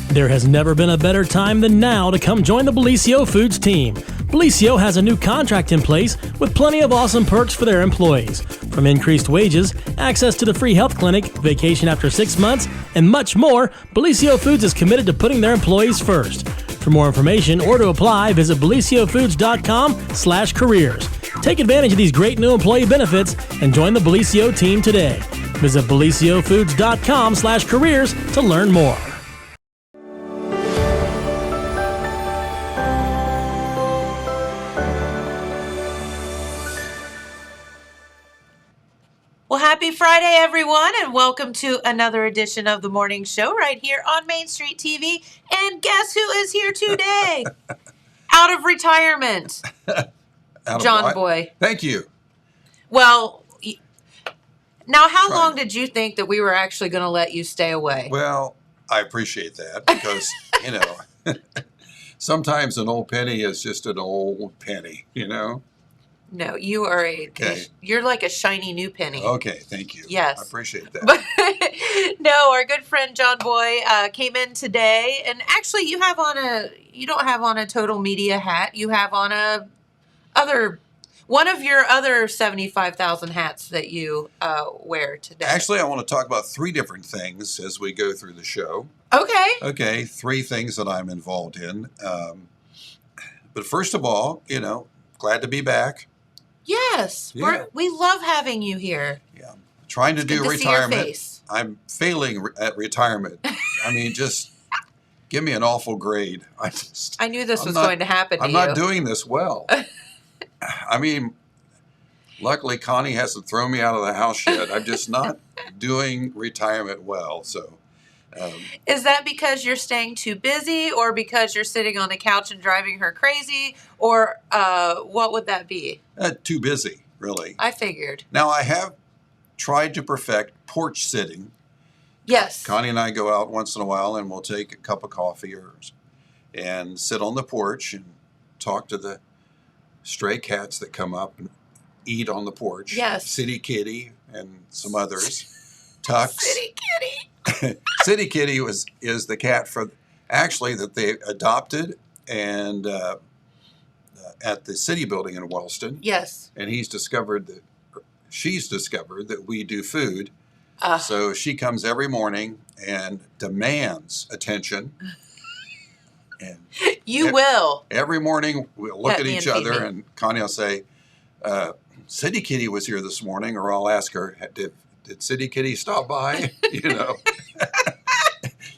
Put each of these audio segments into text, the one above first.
There has never been a better time than now to come join the Bellisio Foods team. Bellisio has a new contract in place with plenty of awesome perks for their employees. From increased wages, access to the free health clinic, vacation after 6 months, and much more, Bellisio Foods is committed to putting their employees first. For more information or to apply, visit BellisioFoods.com/careers. Take advantage of these great new employee benefits and join the Bellisio team today. Visit BellisioFoods.com/careers to learn more. Well, happy Friday, everyone, and welcome to another edition of the morning show right here on Main Street TV. And guess who is here today? Out of retirement. John Boy. Thank you. Well, now how long did you think that we were actually going to let you stay away? Well, I appreciate that because, sometimes an old penny is just an old penny, No, you are you're like a shiny new penny. Okay, thank you. Yes. I appreciate that. But no, our good friend John Boy came in today, and actually you don't have on a total media hat. You have on one of your other 75,000 hats that you wear today. Actually, I want to talk about 3 different things as we go through the show. Okay. Okay, 3 things that I'm involved in. But first of all, glad to be back. Yes, Yeah. we love having you here. Yeah, trying to do good to retirement. see your face. I'm failing at retirement. I mean, just give me an awful grade. I knew this was going to happen to you. I'm not doing this well. I mean, luckily Connie hasn't thrown me out of the house yet. I'm just not doing retirement well. So, is that because you're staying too busy, or because you're sitting on the couch and driving her crazy, or what would that be? Too busy, really. I figured. Now, I have tried to perfect porch sitting. Yes. Connie and I go out once in a while, and we'll take a cup of coffee and sit on the porch and talk to the stray cats that come up and eat on the porch. Yes. City Kitty and some others. Tux. City Kitty. City Kitty is the cat that they adopted and at the city building in Wellston. Yes. And she's discovered that we do food. So she comes every morning and demands attention. And you will. Every morning we'll look at each other, feed me. and Connie will say, City Kitty was here this morning, or I'll ask her, did City Kitty stop by?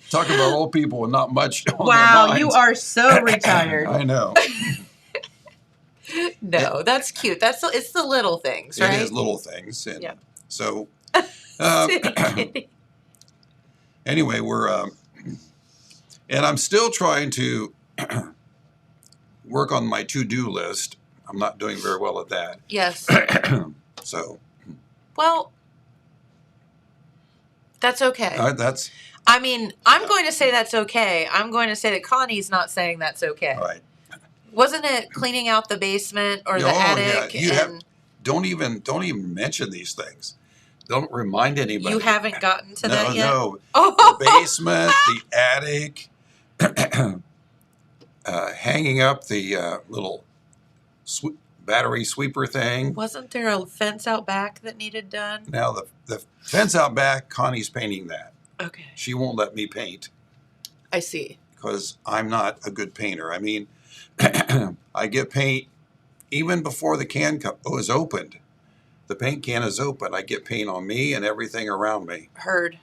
Talk about old people with not much on their minds. You are so retired. I know. No, that's cute. It's the little things, right? It is little things. And yeah. So, City Kitty. Anyway, and I'm still trying to work on my to-do list. I'm not doing very well at that. Yes. So. Well, that's okay. I'm going to say that's okay. I'm going to say that Connie's not saying that's okay. Right. Wasn't it cleaning out the basement or the attic? Yeah. Don't even mention these things. Don't remind anybody. You haven't gotten to that yet? No. Oh. The basement, the attic, hanging up the little battery sweeper thing. Wasn't there a fence out back that needed done? Now, the fence out back, Connie's painting that. Okay. She won't let me paint. I see. Because I'm not a good painter. I mean, I get paint even before the can is opened. The paint can is open. I get paint on me and everything around me. Heard.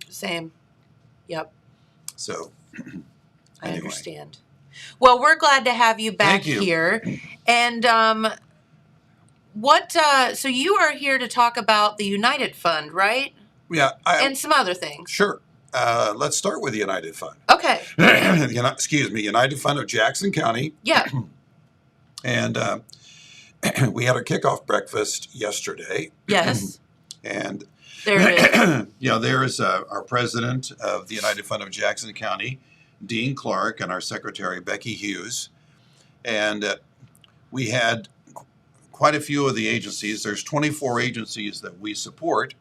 Same. Yep. So, I understand. Well, we're glad to have you back here. And so you are here to talk about the United Fund, right? Yeah. And some other things. Sure. Let's start with the United Fund. Okay. United Fund of Jackson County. Yeah. And we had our kickoff breakfast yesterday. Yes. And there it is. There is our president of the United Fund of Jackson County, Dean Clark, and our secretary, Becky Hughes. And we had quite a few of the agencies. There's 24 agencies that we support.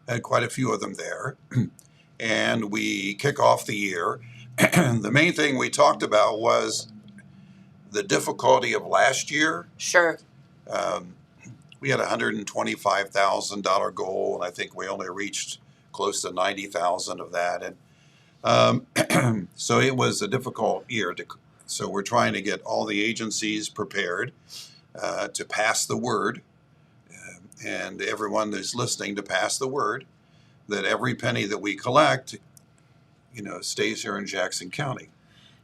Had quite a few of them there. and we kick off the year. The main thing we talked about was the difficulty of last year. Sure. We had a $125,000 goal, and I think we only reached close to 90,000 of that. And so it was a difficult year. So we're trying to get all the agencies prepared to pass the word, and everyone that's listening to pass the word that every penny that we collect, stays here in Jackson County.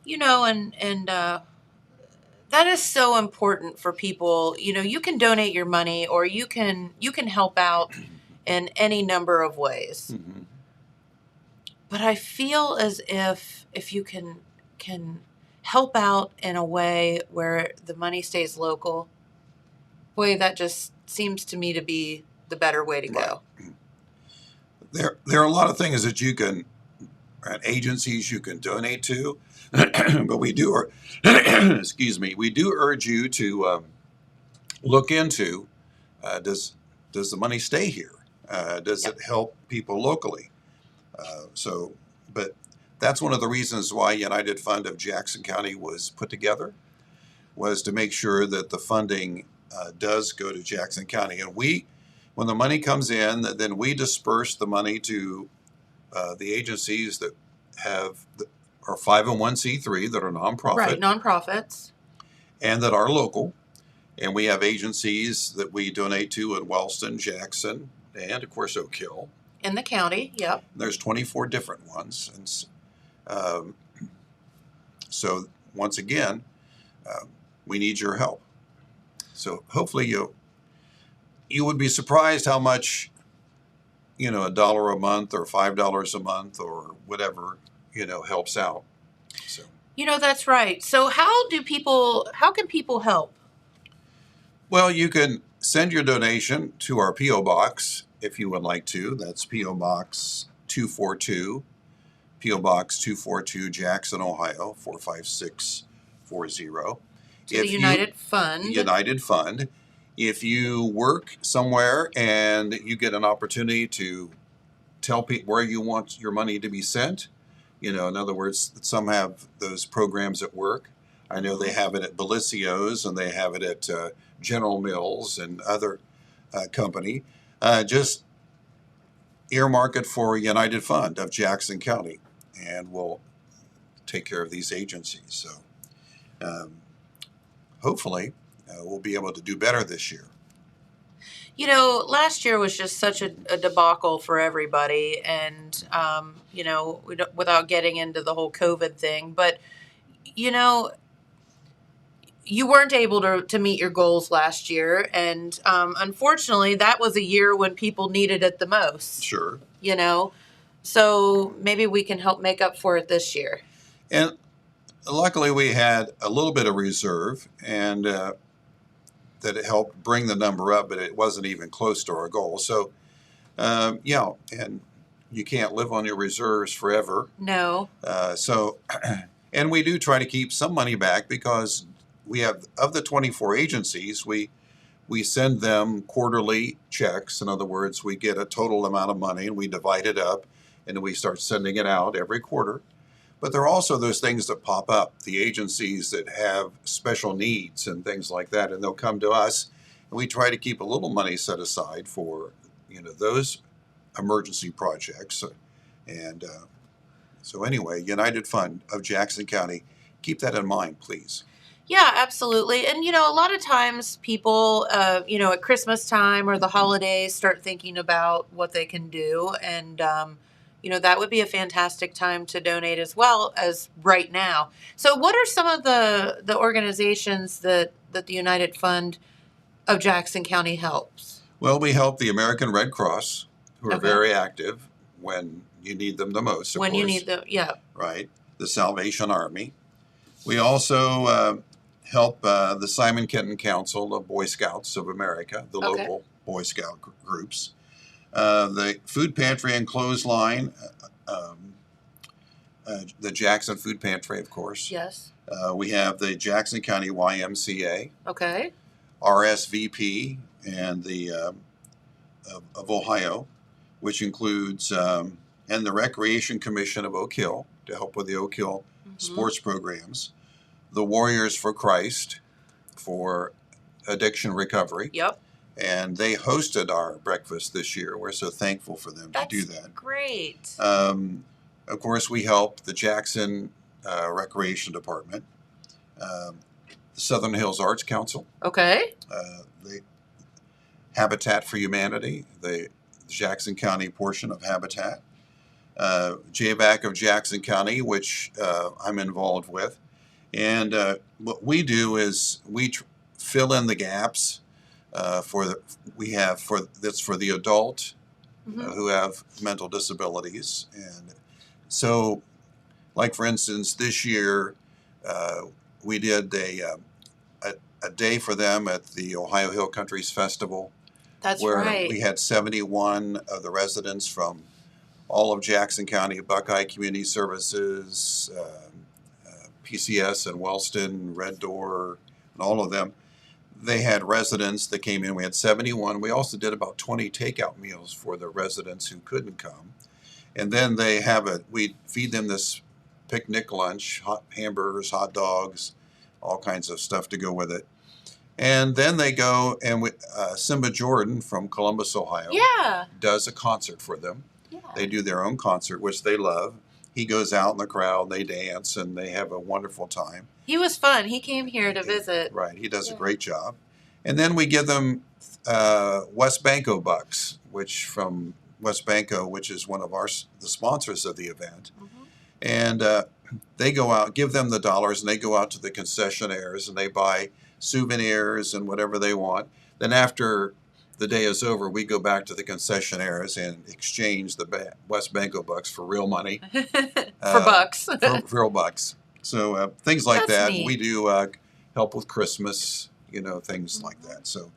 And that is so important for people. You can donate your money, or you can help out in any number of ways. Mm-hmm. But I feel as if you can help out in a way where the money stays local, boy, that just seems to me to be the better way to go. There are a lot of things that you can, agencies you can donate to, but we do, we do urge you to look into, does the money stay here? Does it help people locally? But that's one of the reasons why United Fund of Jackson County was put together, was to make sure that the funding does go to Jackson County. And when the money comes in, then we disperse the money to the agencies that are 501c3, that are nonprofit. Right, nonprofits. And that are local. And we have agencies that we donate to in Wellston, Jackson, and of course Oak Hill. In the county, yep. There's 24 different ones. And so once again, we need your help. So hopefully you would be surprised how much, $1 a month or $5 a month or whatever, helps out. So. That's right. So how can people help? Well, you can send your donation to our P.O. Box if you would like to. That's P.O. Box 242, P.O. Box 242, Jackson, Ohio, 45640. To the United Fund. United Fund. If you work somewhere and you get an opportunity to tell people where you want your money to be sent, in other words, some have those programs at work. I know they have it at Belicio's, and they have it at General Mills and other company. Just earmark it for United Fund of Jackson County, and we'll take care of these agencies. So hopefully we'll be able to do better this year. Last year was just such a debacle for everybody, and without getting into the whole COVID thing, but you weren't able to meet your goals last year, and unfortunately, that was a year when people needed it the most. Sure. So maybe we can help make up for it this year. And luckily, we had a little bit of reserve, and that it helped bring the number up, but it wasn't even close to our goal. So, and you can't live on your reserves forever. No. And we do try to keep some money back, because we have, of the 24 agencies, we send them quarterly checks. In other words, we get a total amount of money and we divide it up, and we start sending it out every quarter. But there are also those things that pop up, the agencies that have special needs and things like that, and they'll come to us, and we try to keep a little money set aside for, those emergency projects. And so anyway, United Fund of Jackson County, keep that in mind, please. Yeah, absolutely. And, a lot of times people, at Christmas time or the holidays start thinking about what they can do. And, that would be a fantastic time to donate as well as right now. So what are some of the organizations that the United Fund of Jackson County helps? Well, we help the American Red Cross, who are Okay. very active when you need them the most, of When course. you need them, yeah. Right. The Salvation Army. We also help the Simon Kenton Council of Boy Scouts of America, the Okay. local Boy Scout groups. The Food Pantry and Clothesline, the Jackson Food Pantry, of course. Yes. We have the Jackson County YMCA, Okay. RSVP, and the of Ohio, which includes and the Recreation Commission of Oak Hill to help with the Oak Hill sports programs, the Warriors for Christ for addiction recovery. Yep. And they hosted our breakfast this year. We're so thankful for them to do that. That's great. Of course, we help the Jackson Recreation Department, the Southern Hills Arts Council, Okay. the Habitat for Humanity, the Jackson County portion of Habitat, JVAC of Jackson County, which I'm involved with. And what we do is we fill in the gaps for the adult who have mental disabilities. And so, like for instance, this year we did a day for them at the Ohio Hill Countries Festival. That's where right. we had 71 of the residents from all of Jackson County, Buckeye Community Services, PCS and Wellston, Red Door, and all of them. They had residents that came in. We had 71. We also did about 20 takeout meals for the residents who couldn't come. And then we feed them this picnic lunch, hot hamburgers, hot dogs, all kinds of stuff to go with it. And then they go and Simba Jordan from Columbus, Ohio, does a concert for them. Yeah. They do their own concert, which they love. He goes out in the crowd, they dance, and they have a wonderful time. He was fun. He came here to visit. Right. He does a great job. And then we give them West Banco bucks, which is one of the sponsors of the event. And they go out, give them the dollars, and they go out to the concessionaires and they buy souvenirs and whatever they want. Then after the day is over, we go back to the concessionaires and exchange the West Banco bucks for real money. For bucks. for real bucks. So things like That's that. neat. We do help with Christmas, things like that. So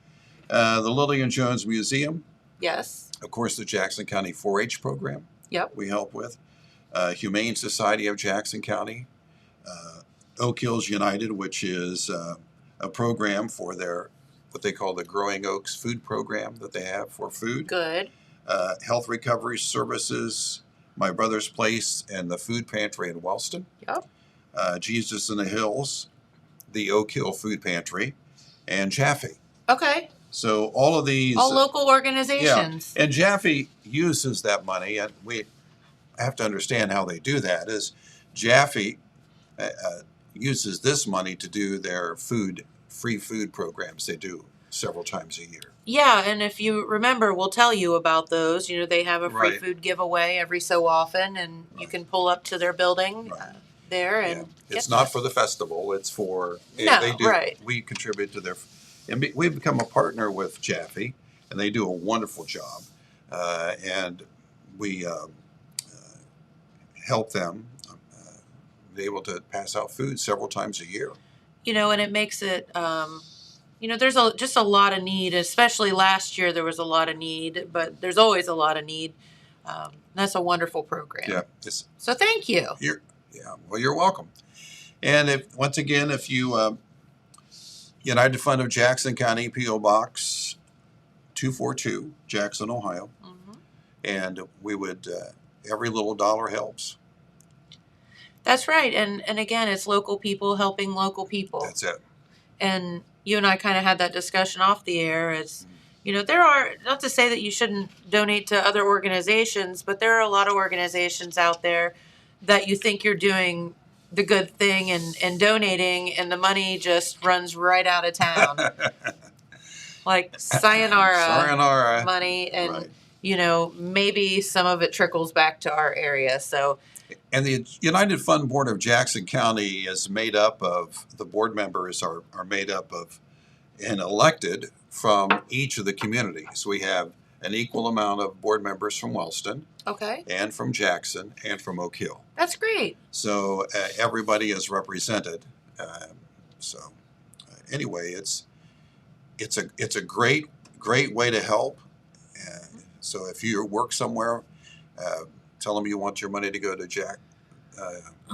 the Lillian Jones Museum. Yes. Of course, the Jackson County 4-H program. Yep. We help with. Humane Society of Jackson County. Oak Hills United, which is a program for what they call the Growing Oaks food program that they have for food. Good. Health Recovery Services, My Brother's Place, and the Food Pantry in Wellston. Yep. Jesus in the Hills, the Oak Hill Food Pantry, and Jaffe. Okay. So all of these... all local organizations. Yeah. And Jaffe uses that money, and we have to understand how they do that, is Jaffe uses this money to do their free food programs they do several times a year. Yeah, and if you remember, we'll tell you about those. They have a free Right. food giveaway every so often, and you can pull up to their building there and It's get not that. for the festival, it's for... No, they do, right. We contribute to their... And we've become a partner with Jaffe, and they do a wonderful job. And we help them be able to pass out food several times a year. And it makes it, there's just a lot of need, especially last year there was a lot of need, but there's always a lot of need. That's a wonderful program. Yeah. So thank you. You're welcome. And if you, United Fund of Jackson County, P.O. Box 242, Jackson, Ohio. And we would, every little dollar helps. That's right. And again, it's local people helping local people. That's it. And you and I kind of had that discussion off the air as, there are, not to say that you shouldn't donate to other organizations, but there are a lot of organizations out there that you think you're doing the good thing and donating, and the money just runs right out of town. Like sayonara money, and, right. Maybe some of it trickles back to our area. So. And the United Fund Board of Jackson County is made up of, the board members are made up of and elected from each of the communities. We have an equal amount of board members from Wellston. Okay. And from Jackson and from Oak Hill. That's great. So everybody is represented. Anyway, it's a great way to help. So if you work somewhere, tell them you want your money to go to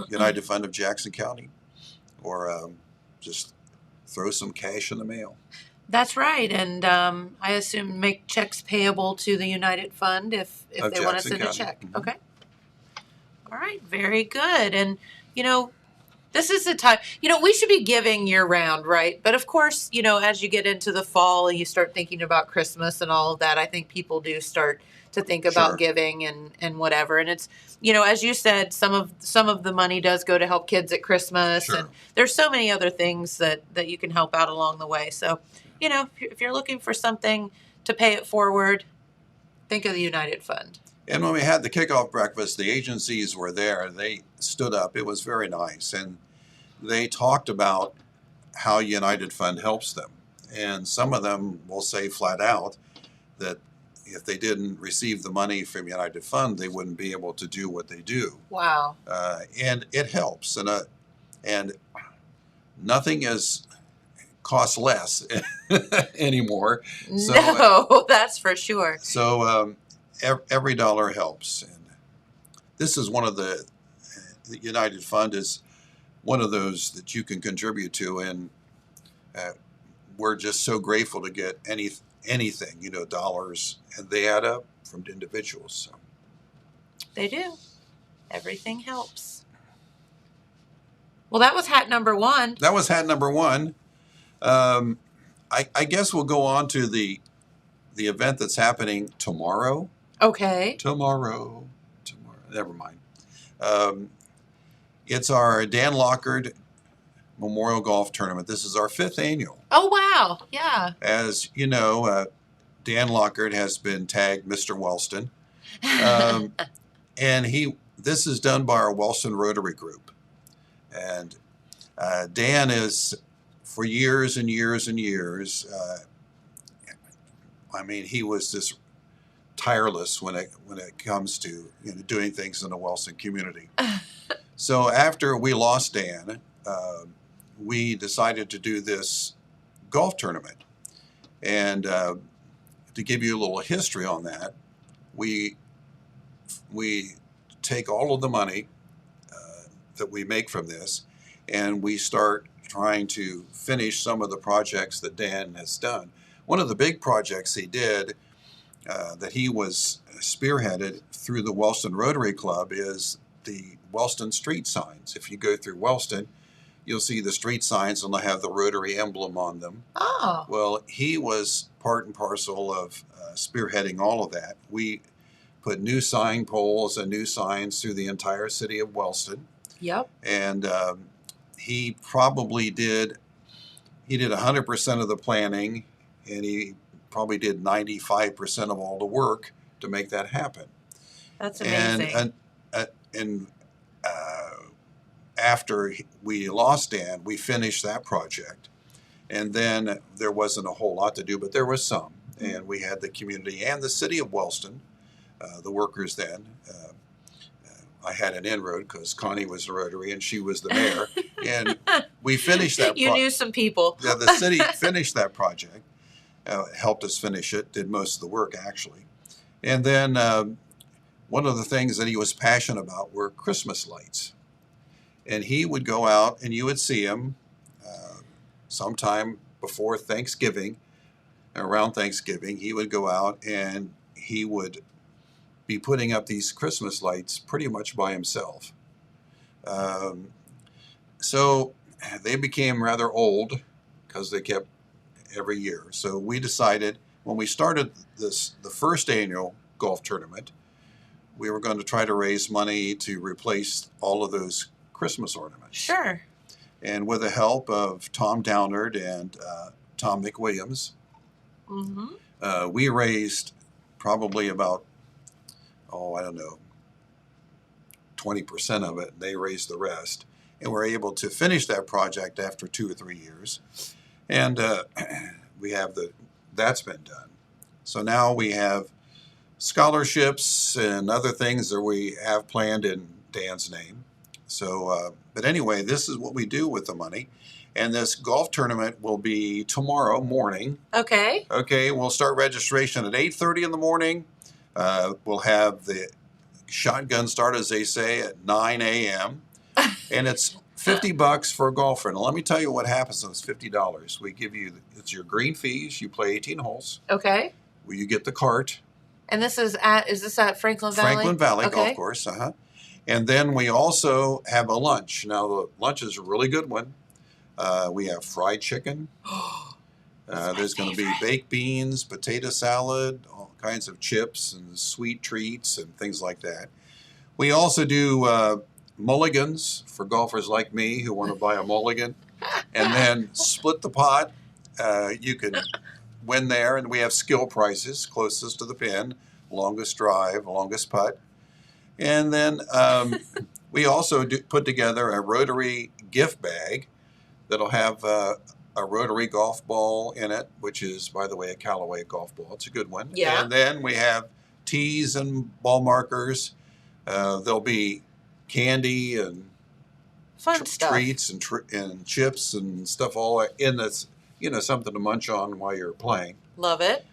United Fund of Jackson County, or just throw some cash in the mail. That's right, and I assume make checks payable to the United Fund if they want to send a check. Okay. All right, very good. And, this is the time, we should be giving year round, right? But of course, as you get into the fall and you start thinking about Christmas and all of that, I think people do start to think about Sure. giving and whatever. And it's, as you said, some of the money does go to help kids at Christmas. Sure. And there's so many other things that you can help out along the way. So, if you're looking for something to pay it forward, think of the United Fund. And when we had the kickoff breakfast, the agencies were there. They stood up. It was very nice. And they talked about how United Fund helps them. And some of them will say flat out that if they didn't receive the money from United Fund, they wouldn't be able to do what they do. Wow. And it helps. And nothing costs less anymore. So, No, that's for sure. So every dollar helps. And this is one of the United Fund is one of those that you can contribute to. And we're just so grateful to get anything, dollars, and they add up from individuals. So. They do. Everything helps. Well, that was hat number one. That was hat number one. I guess we'll go on to the event that's happening tomorrow. Okay. Tomorrow. Never mind. It's our Dan Lockard Memorial Golf Tournament. This is our 5th annual. Oh, wow. Yeah. As you know, Dan Lockard has been tagged Mr. Wellston. And this is done by our Wellston Rotary Group. And Dan is, for years and years and years, he was just tireless when it comes to doing things in the Wellston community. So after we lost Dan, we decided to do this golf tournament. And to give you a little history on that, we take all of the money that we make from this, and we start trying to finish some of the projects that Dan has done. One of the big projects he did that he was spearheaded through the Wellston Rotary Club is the Wellston street signs. If you go through Wellston, you'll see the street signs and they'll have the Rotary emblem on them. Oh. Well, he was part and parcel of spearheading all of that. We put new sign poles and new signs through the entire city of Wellston. Yep. And he probably did 100% of the planning, and he probably did 95% of all the work to make that happen. That's amazing. And after we lost Dan, we finished that project. And then there wasn't a whole lot to do, but there was some. And we had the community and the city of Wellston, the workers then. I had an inroad because Connie was the Rotary and she was the mayor. And we finished that. You knew some people. Yeah, the city finished that project, helped us finish it, did most of the work actually. And then one of the things that he was passionate about were Christmas lights. And he would go out and you would see him sometime before Thanksgiving, around Thanksgiving, he would go out and he would be putting up these Christmas lights pretty much by himself. So they became rather old because they kept every year. So we decided when we started the first annual golf tournament, we were going to try to raise money to replace all of those Christmas ornaments. Sure. And with the help of Tom Downard and Tom McWilliams, we raised probably about, 20% of it. They raised the rest. And we're able to finish that project after 2 or 3 years. And that's been done. So now we have scholarships and other things that we have planned in Dan's name. So, but anyway, this is what we do with the money. And this golf tournament will be tomorrow morning. Okay. Okay, we'll start registration at 8:30 in the morning. We'll have the shotgun start, as they say, at 9 a.m. And it's $50 for a golfer. Now, let me tell you what happens on this $50. We give you, it's your green fees. You play 18 holes. Okay. Well, you get the cart. And is this at Franklin Valley? Franklin Valley okay. Golf Course, And then we also have a lunch. Now, the lunch is a really good one. We have fried chicken. There's going to be baked beans, potato salad, all kinds of chips and sweet treats and things like that. We also do mulligans for golfers like me who want to buy a mulligan and then split the pot. You can win there, and we have skill prizes, closest to the pin, longest drive, longest putt. And then we also put together a Rotary gift bag that'll have a Rotary golf ball in it, which is, by the way, a Callaway golf ball. It's a good one. Yeah. And then we have tees and ball markers. There'll be candy and Fun stuff. treats and chips and stuff all in this, something to munch on while you're playing. Love it.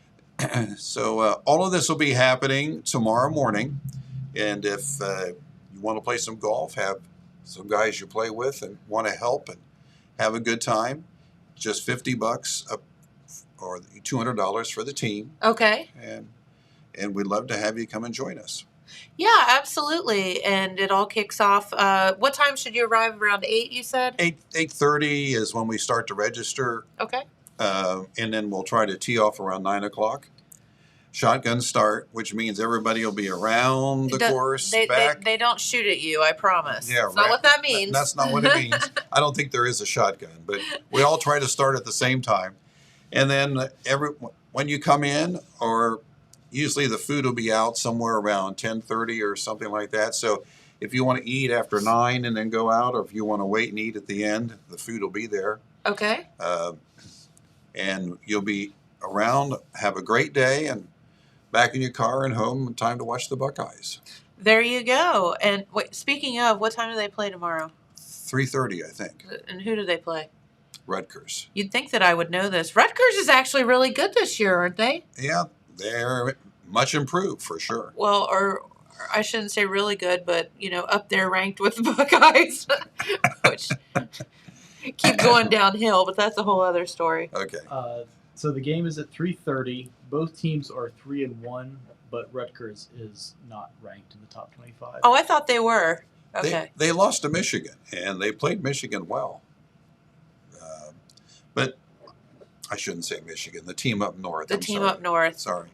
So all of this will be happening tomorrow morning. And if you want to play some golf, have some guys you play with and want to help and have a good time, just $50 up or $200 for the team. Okay. And we'd love to have you come and join us. Yeah, absolutely. And it all kicks off. What time should you arrive? Around 8, you said? 8:30 is when we start to register. Okay. And then we'll try to tee off around 9 o'clock. Shotgun start, which means everybody will be around the course. They don't shoot at you, I promise. Yeah, that's not what that means. That's not what it means. I don't think there is a shotgun, but we all try to start at the same time. And then when you come in, or usually the food will be out somewhere around 10:30 or something like that. So if you want to eat after 9 and then go out, or if you want to wait and eat at the end, the food will be there. Okay. And you'll be around, have a great day, and back in your car and home, time to watch the Buckeyes. There you go. And wait, speaking of, what time do they play tomorrow? 3:30, I think. And who do they play? Rutgers. You'd think that I would know this. Rutgers is actually really good this year, aren't they? Yeah, they're much improved for sure. Well, or I shouldn't say really good, but, up there ranked with the Buckeyes, which keep going downhill, but that's a whole other story. Okay. So the game is at 3:30. Both teams are 3-1, but Rutgers is not ranked in the top 25. Oh, I thought they were. Okay. They lost to Michigan, and they played Michigan well. But I shouldn't say Michigan. The team up north. The team up north. Sorry.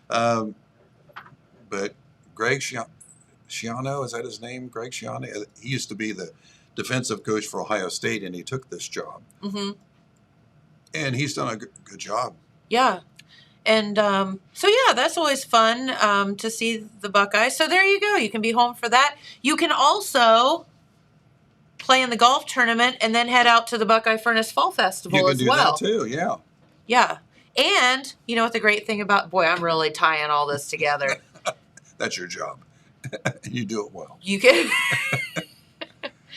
But Greg Schiano, is that his name? Greg Schiano? He used to be the defensive coach for Ohio State, and he took this job. Mm-hmm. And he's done a good job. Yeah. And so, yeah, that's always fun to see the Buckeyes. So there you go. You can be home for that. You can also play in the golf tournament and then head out to the Buckeye Furnace Fall Festival as well. You can do that too, yeah. Yeah. And you know what the great thing about, boy, I'm really tying all this together. That's your job. You do it well. You can...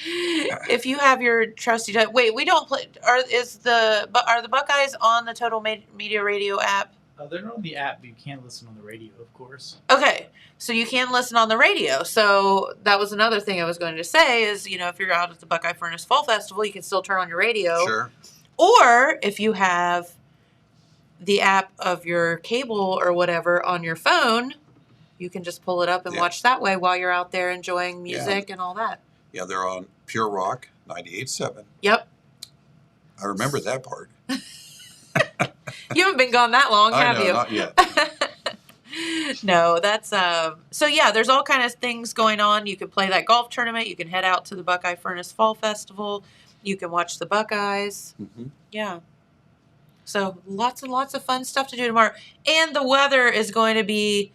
If you have your trusty... Wait, we don't play... Are the Buckeyes on the Total Media Radio app? They're not on the app, but you can listen on the radio, of course. Okay, so you can listen on the radio. So that was another thing I was going to say is, if you're out at the Buckeye Furnace Fall Festival, you can still turn on your radio. Sure. Or if you have the app of your cable or whatever on your phone, you can just pull it up and watch that way while you're out there enjoying music and all that. Yeah, they're on Pure Rock 98.7. Yep. I remember that part. You haven't been gone that long, have you? Not yet. No, that's so yeah, there's all kind of things going on. You can play that golf tournament, you can head out to the Buckeye Furnace Fall Festival, you can watch the Buckeyes. Mm-hmm. Yeah. So lots and lots of fun stuff to do tomorrow. And the weather is going to be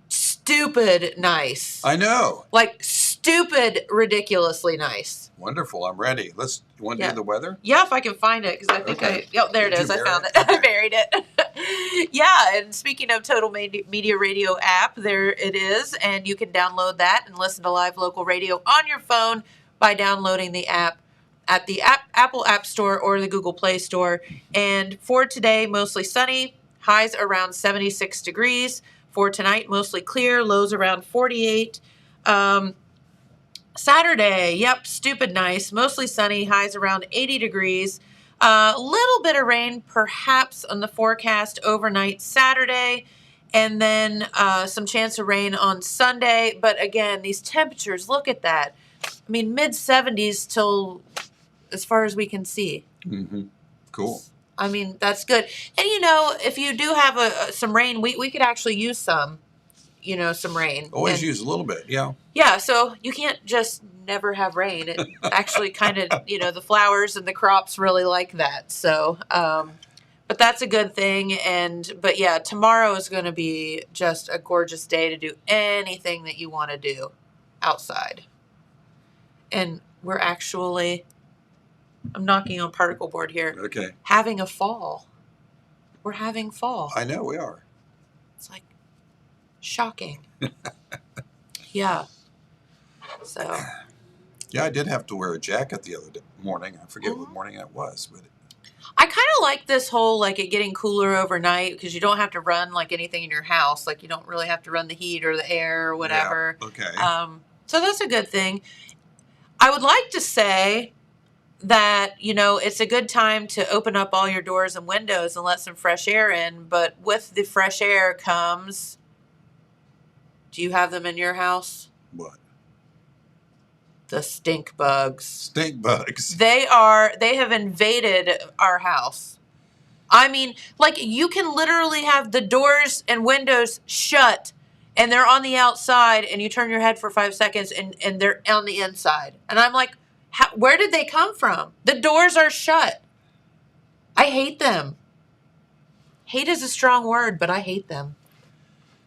stupid nice. I know. Like stupid, ridiculously nice. Wonderful. I'm ready. You want to do the weather? Yeah, if I can find it, because I think there it is. I found it. I buried it. Yeah, and speaking of Total Media Radio app, there it is, and you can download that and listen to live local radio on your phone by downloading the app at the Apple App Store or the Google Play Store. And for today, mostly sunny, highs around 76 degrees. For tonight, mostly clear, lows around 48. Saturday, yep, stupid nice, mostly sunny, highs around 80 degrees. A little bit of rain, perhaps, on the forecast overnight Saturday. And then some chance of rain on Sunday. But again, these temperatures, look at that. I mean, mid-70s till as far as we can see. Mm-hmm. Cool. I mean, that's good. And, if you do have some rain, we could actually use some, some rain. Always use a little bit, yeah. Yeah, so you can't just never have rain. It actually kind of, the flowers and the crops really like that. So, but that's a good thing. But yeah, tomorrow is going to be just a gorgeous day to do anything that you want to do outside. And we're actually, I'm knocking on particle board here. Okay. Having a fall. We're having fall. I know we are. It's like shocking. Yeah. So. Yeah, I did have to wear a jacket the other morning. I forget what morning it was, but I kind of like this whole it getting cooler overnight because you don't have to run anything in your house. You don't really have to run the heat or the air or whatever. Yeah, okay. So that's a good thing. I would like to say that, it's a good time to open up all your doors and windows and let some fresh air in. But with the fresh air comes, do you have them in your house? What? The stink bugs. Stink bugs. They have invaded our house. I mean, you can literally have the doors and windows shut and they're on the outside and you turn your head for 5 seconds and they're on the inside. And I'm like, where did they come from? The doors are shut. I hate them. Hate is a strong word, but I hate them.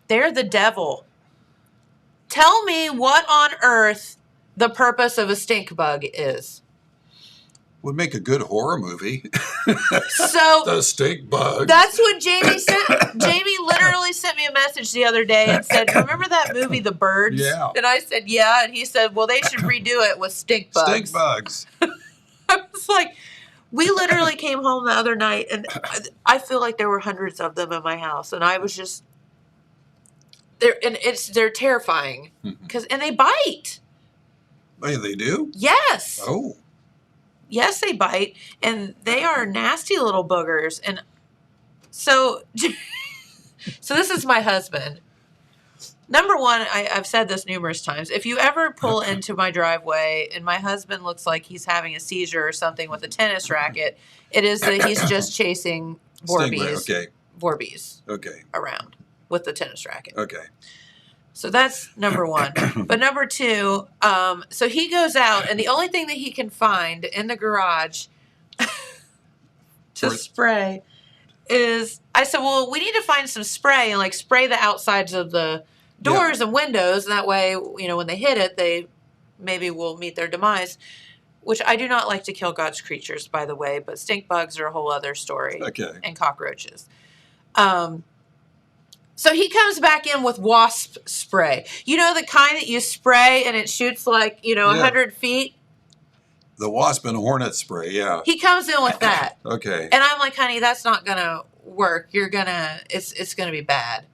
They're the devil. Tell me what on earth the purpose of a stink bug is. Would make a good horror movie. So the stink bug. That's what Jamie sent. Jamie literally sent me a message the other day and said, "Remember that movie, The Birds?" Yeah. And I said, "Yeah." And he said, "Well, they should redo it with stink bugs." Stink bugs. I was like, we literally came home the other night, and I feel like there were hundreds of them in my house, and I was just they're terrifying and they bite. Oh, they do? Yes. Oh. Yes, they bite, and they are nasty little boogers. And so this is my husband. Number one, I've said this numerous times. If you ever pull into my driveway and my husband looks like he's having a seizure or something with a tennis racket, it is that he's just chasing Vorbees around with the tennis racket. Okay. So that's number one. But number two, so he goes out, and the only thing that he can find in the garage to spray is, I said, well, we need to find some spray and spray the outsides of the doors and windows. And that way, when they hit it, they maybe will meet their demise, which I do not like to kill God's creatures, by the way, but stink bugs are a whole other story. Okay. And cockroaches. So he comes back in with wasp spray. You know, the kind that you spray and it shoots 100 feet? The wasp and hornet spray, yeah. He comes in with that. Okay. And I'm like, honey, that's not going to work. It's going to be bad.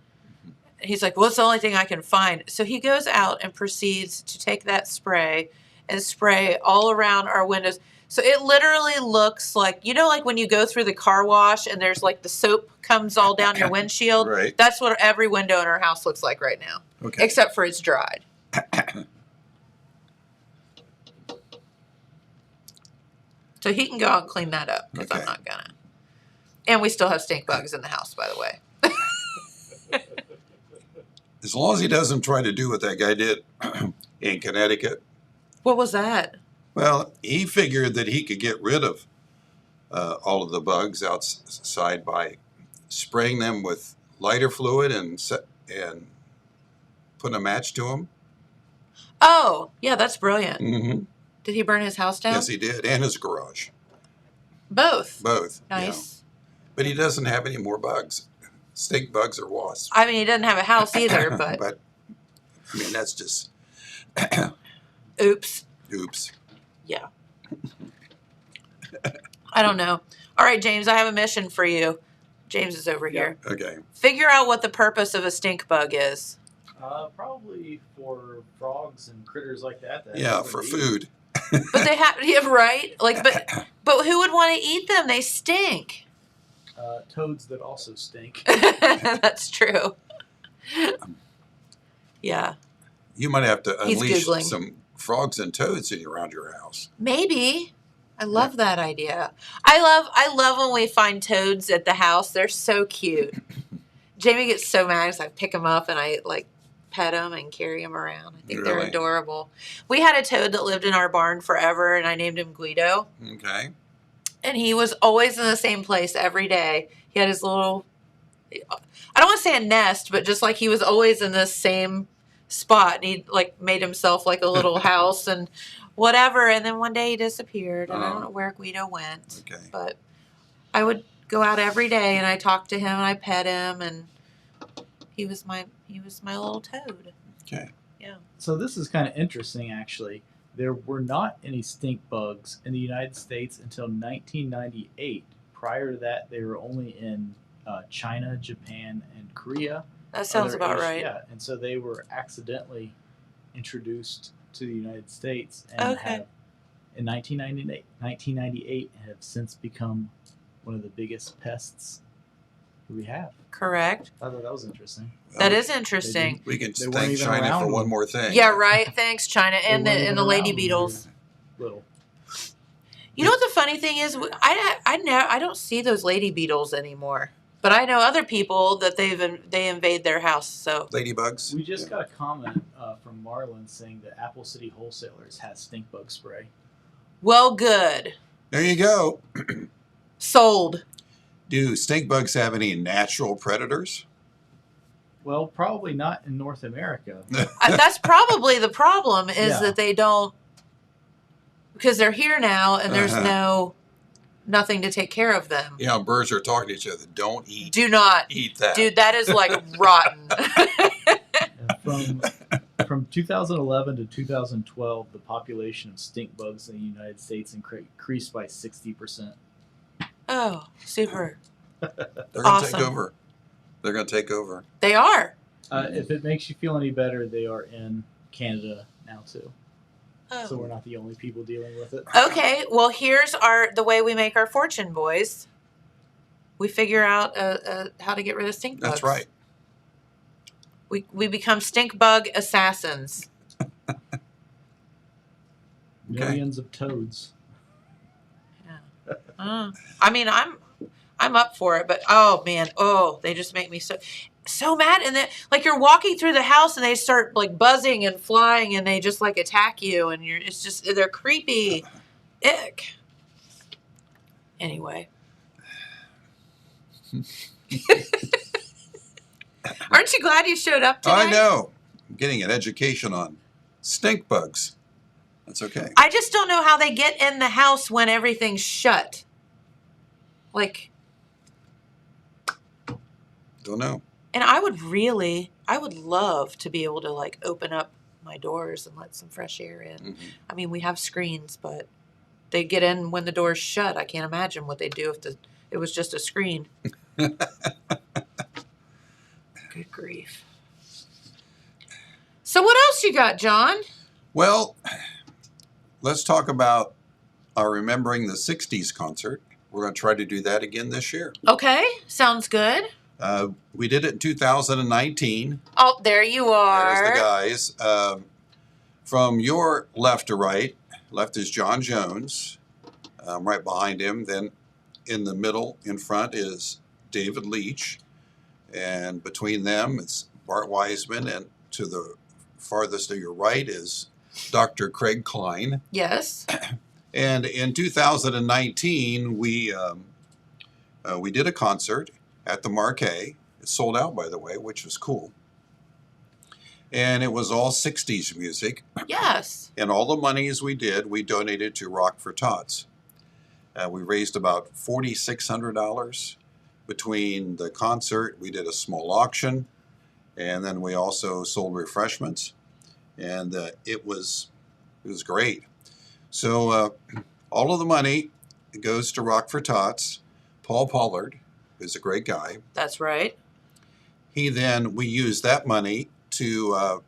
He's like, well, it's the only thing I can find. So he goes out and proceeds to take that spray and spray all around our windows. So it literally looks like, when you go through the car wash and there's the soap comes all down your windshield. Right. That's what every window in our house looks like right now. Okay. Except for it's dried. So he can go out and clean that up because I'm not going to. And we still have stink bugs in the house, by the way. As long as he doesn't try to do what that guy did in Connecticut. What was that? Well, he figured that he could get rid of all of the bugs outside by spraying them with lighter fluid and putting a match to them. Oh, yeah, that's brilliant. Mm-hmm. Did he burn his house down? Yes, he did, and his garage. Both. Yeah. Nice. But he doesn't have any more bugs, stink bugs or wasps. I mean, he doesn't have a house either, but. But I mean, that's just. Oops. Yeah. I don't know. All right, James, I have a mission for you. James is over here. Okay. Figure out what the purpose of a stink bug is. Probably for frogs and critters like that. Yeah, for food. But they have, right? But who would want to eat them? They stink. Toads that also stink. That's true. Yeah, You might have to He's unleash Googling. some frogs and toads around your house. maybe. I love that idea. I love when we find toads at the house. They're so cute. Jamie gets so mad because I pick them up and I like pet them and carry them around. I think they're Really? adorable. We had a toad that lived in our barn forever, and I named him Guido. Okay. And he was always in the same place every day. He had his little, I don't want to say a nest, but just like he was always in the same spot. And he like made himself like a little house and whatever. And then one day he disappeared, and I don't know where Guido went. Okay. But I would go out every day and I talked to him and I pet him, and he was my little toad. Okay. Yeah. So this is kind of interesting, actually. There were not any stink bugs in the United States until 1998. Prior to that, they were only in China, Japan, and Korea. That sounds Other about Asi- right. Yeah, and so they were accidentally introduced to the United States and Okay. have, in 1998, have since become one of the biggest pests we have. Correct. I thought that was interesting. That is interesting. We can They weren't thank even China around for one when- more thing. Yeah, right. Thanks, China, They and weren't even the lady around when we beetles. were little. You know what the funny thing is? I don't see those lady beetles anymore. But I know other people that they invade their house. So Ladybugs. We just got a comment from Marlon saying that Apple City Wholesalers has stink bug spray. well, good. There you go. Sold. Do stink bugs have any natural predators? Well, probably not in North America. That's probably the problem is Yeah. that they don't, because they're here now and there's nothing to take care of them. Yeah, birds are talking to each other. Don't eat. Do not, Eat that. dude. That is like rotten. And from 2011 to 2012, the population of stink bugs in the United States increased by 60%. Oh, super. They're going to Awesome. take over. They're going to take over. They are. If it makes you feel any better, they are in Canada now too. Oh. So we're not the only people dealing with it. Okay, well, here's the way we make our fortune, boys. We figure out how to get rid of stink bugs. That's right. We become stink bug assassins. Millions of toads. I mean, I'm up for it, but oh man, they just make me so mad. And then like you're walking through the house and they start like buzzing and flying and they just like attack you and they're creepy. Ick. Anyway. Aren't you glad you showed up today? I know. I'm getting an education on stink bugs. That's okay. I just don't know how they get in the house when everything's shut. Like, Don't know. and I would love to be able to like open up my doors and let some fresh air in. Mhm. I mean, we have screens, but they get in when the door's shut. I can't imagine what they'd do if it was just a screen. Good grief. So what else you got, John? Well, let's talk about our Remembering the 60s concert. We're going to try to do that again this year. Okay, sounds good. We did it in 2019. Oh, there you are. There's the guys. From your left to right, left is John Jones. Right behind him. Then in the middle, in front, is David Leach. And between them, it's Bart Wiseman. And to the farthest of your right is Dr. Craig Klein. Yes. And in 2019, we did a concert at the Marquee. It sold out, by the way, which was cool. And it was all 60s music. Yes. And all the monies we did, we donated to Rock for Tots. We raised about $4,600 between the concert. We did a small auction, and then we also sold refreshments. And it was great. So all of the money goes to Rock for Tots. Paul Pollard is a great guy. That's right. We use that money to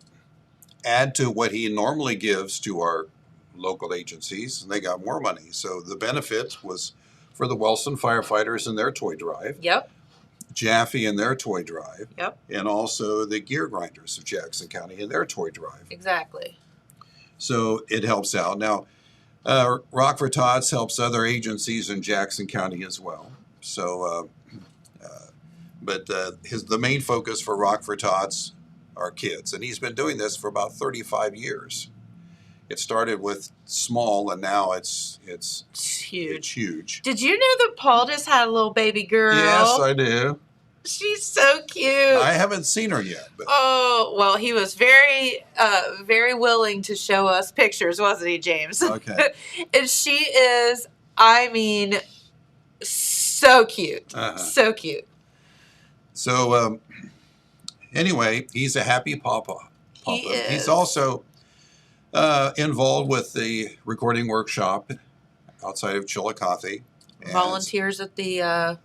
add to what he normally gives to our local agencies, and they got more money. So the benefit was for the Wellston firefighters and their toy drive. Yep. Jaffe and their toy drive. Yep. And also the Gear Grinders of Jackson County and their toy drive. Exactly. So it helps out. Now, Rock for Tots helps other agencies in Jackson County as well. So, but the main focus for Rock for Tots are kids, and he's been doing this for about 35 years. It started with small, and now it's huge. It's huge. Did you know that Paul just had a little baby girl? Yes, I do. She's so cute. I haven't seen her yet. But. Oh, well, he was very, very willing to show us pictures, wasn't he, James? Okay. And she is, I mean, so cute. So cute. So, anyway, he's a happy papa. He is. He's also involved with the recording workshop outside of Chillicothe. Volunteers at the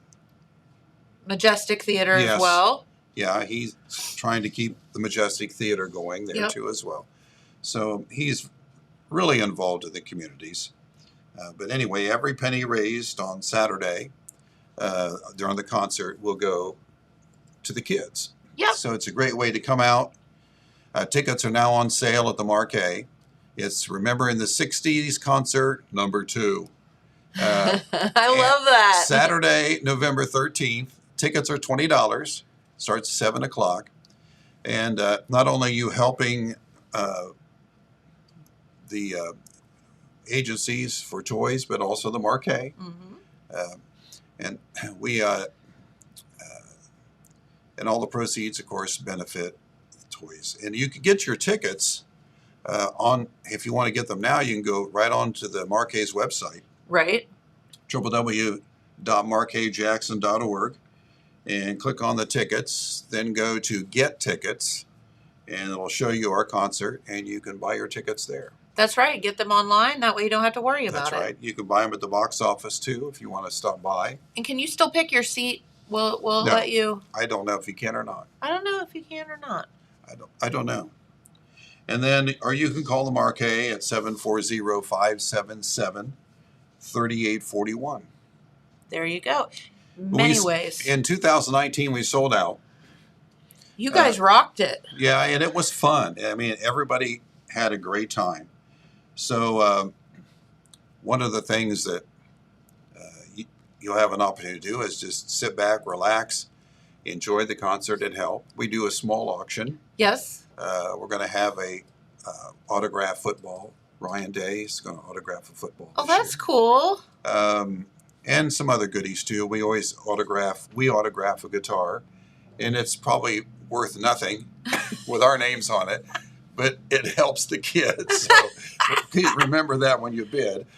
Majestic Theater as well. Yeah, he's trying to keep the Majestic Theater going there too as well. So he's really involved in the communities. But anyway, every penny raised on Saturday during the concert will go to the kids. Yep. So it's a great way to come out. Tickets are now on sale at the Marquee. It's Remembering the 60s concert #2. I love that. Saturday, November 13th. Tickets are $20. Starts at 7 o'clock. And not only are you helping the agencies for toys, but also the Marquee. Mm-hmm. And we and all the proceeds, of course, benefit the toys. And you can get your tickets if you want to get them now, you can go right on to the Marquee's website. Right. www.marqueejackson.org and click on the tickets, then go to Get Tickets, and it'll show you our concert, and you can buy your tickets there. That's right. Get them online. That way you don't have to worry about it. That's right. You can buy them at the box office, too, if you want to stop by. And can you still pick your seat? Will it let you? I don't know if you can or not. I don't know if you can or not. I don't know. And then, or you can call the Marquee at 740-577-3841. There you go. Many ways. In 2019, we sold out. You guys rocked it. Yeah, and it was fun. I mean, everybody had a great time. So one of the things that you'll have an opportunity to do is just sit back, relax, enjoy the concert, and help. We do a small auction. Yes. We're going to have a autograph football. Ryan Day is going to autograph a football. Oh, that's cool. And some other goodies too. We autograph a guitar, and it's probably worth nothing with our names on it, but it helps the kids. So remember that when you bid.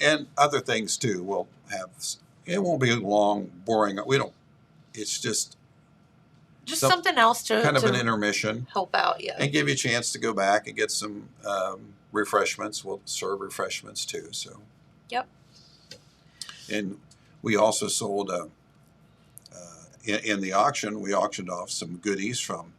And other things too. We'll have. It won't be long, boring. It's just something else to kind of an intermission. Help out, yeah. And give you a chance to go back and get some refreshments. We'll serve refreshments too. So. Yep. And we also sold in the auction. We auctioned off some goodies from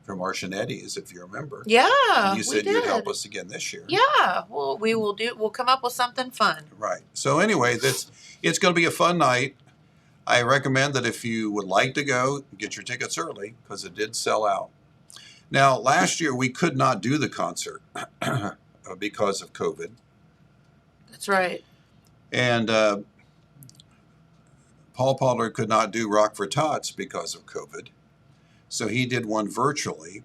Archinetti's, if you remember. Yeah, and you said you'd help us again this year. Yeah, well, we will do. We'll come up with something fun. Right. So anyway, it's going to be a fun night. I recommend that if you would like to go, get your tickets early because it did sell out. Now, last year we could not do the concert because of COVID. That's right. And Paul Pollard could not do Rock for Tots because of COVID. So he did one virtually.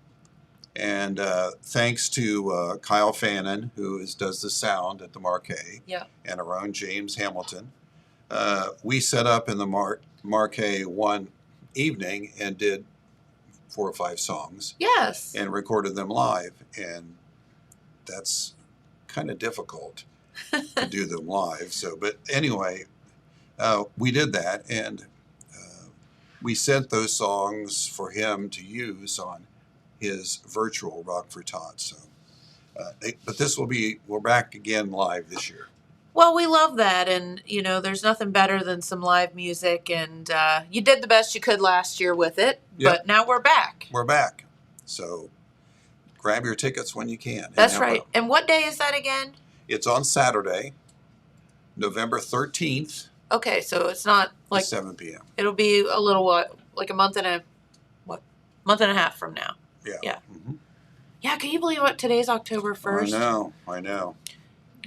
And thanks to Kyle Fannin, who does the sound at the Marquee, and our own James Hamilton, we set up in the Marquee one evening and did 4 or 5 songs. Yes. And recorded them live. And that's kind of difficult to do them live. So, but anyway, we did that, and we sent those songs for him to use on his virtual Rock for Tots. So, but we're back again live this year. Well, we love that, and there's nothing better than some live music, and you did the best you could last year with it, but now we're back. We're back. So grab your tickets when you can. That's right. And what day is that again? It's on Saturday, November 13th Okay, so it's not like at 7 p.m. it'll be a little like a month and a half from now. Yeah. Yeah. Mhm. Yeah, can you believe what today's October 1st? I know.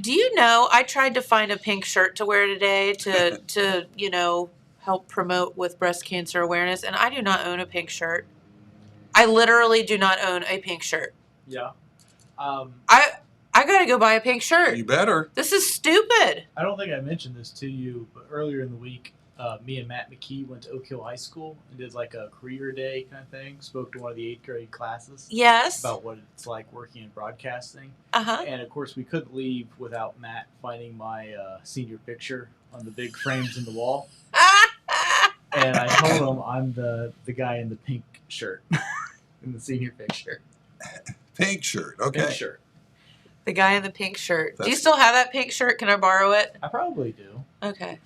Do you know I tried to find a pink shirt to wear today to help promote with breast cancer awareness, and I do not own a pink shirt. I literally do not own a pink shirt. Yeah. I gotta go buy a pink shirt. You better. This is stupid. I don't think I mentioned this to you, but earlier in the week, me and Matt McKee went to Oak Hill High School and did like a career day kind of thing. Spoke to one of the 8th grade classes Yes. about what it's like working in broadcasting. Uh-huh. And of course, we couldn't leave without Matt finding my senior picture on the big frames in the wall. And I told him I'm the guy in the pink shirt in the senior picture. Pink shirt. Okay. Pink shirt. The guy in the pink shirt. Do you That's- still have that pink shirt? Can I borrow it? I probably do. Okay.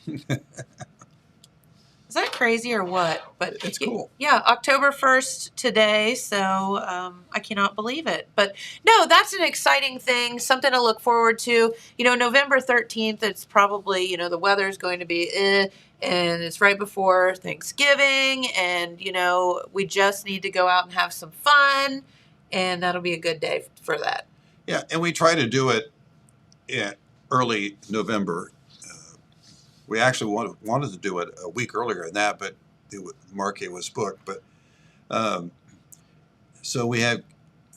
Is that crazy or what? But It's cool. Yeah, October 1st today, so I cannot believe it. But no, that's an exciting thing, something to look forward to. November 13th, it's probably, the weather's going to be and it's right before Thanksgiving, and, we just need to go out and have some fun, and that'll be a good day for that. Yeah, and we try to do it in early November. We actually wanted to do it a week earlier than that, but the market was booked. But so we had